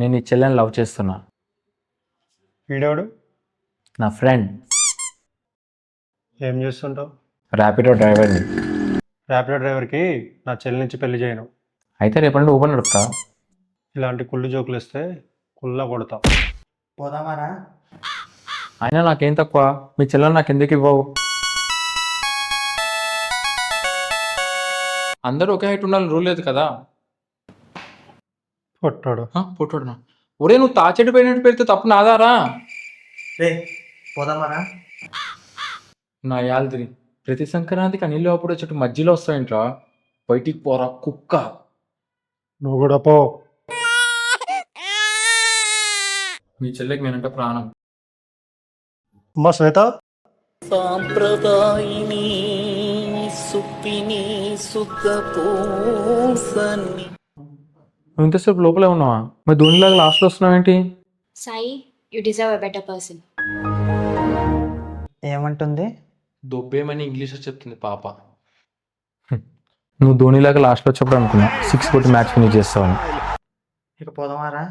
నేను ఈ చెల్లెని లవ్ చేస్తున్నా. వీడేవాడు? నా ఫ్రెండ్. ఏం చేస్తుంటావు? ర్యాపిడో డ్రైవర్ని. ర్యాపిడో డ్రైవర్కి నా చెల్లి నుంచి పెళ్లి చేయను. అయితే రేపటి నుండి ఊబర్ నడుపుతా. ఇలాంటి కుళ్ళు జోకులు ఇస్తే కుళ్ళ కొడతా. పోదామారా? అయినా నాకేం తక్కువ, మీ చెల్లెని నాకు ఎందుకు ఇవ్వవు? అందరూ ఒకే హైట్ ఉండాలని రూల్ లేదు కదా. కొట్టాడు. పుట్టుడునా? ఒరే నువ్వు తాచెట్టు పోయినట్టు పెడితే తప్పు నాదారా? రే పోదామారా? నా యాల్దిరి ప్రతి సంక్రాంతికి నీళ్ళు అప్పుడు వచ్చేట్టు మధ్యలో వస్తాయంట్రా. బయటికి పోరా కుక్క. నువ్వు కూడా పో. మీ చెల్లెకి నేనంటే ప్రాణం. అమ్మా శ్వేత, సాంప్రదాయిని సుప్పిని సుఖపూసని. నువ్వు ఇంతసేపు లోపలే ఉన్నావా? మరి ధోనిలాగా లాస్ట్లో వస్తున్నావు ఏంటి? Sai, you deserve a better person. ఏమంటుంది? దొబ్బేమని ఇంగ్లీష్లో చెప్తుంది పాప. నువ్వు ధోనిలాగా లాస్ట్లో వచ్చేప్పుడు అనుకున్నా 6 కొట్టి మ్యాచ్ ఫినిష్ చేస్తావని. ఇక పోదామారా?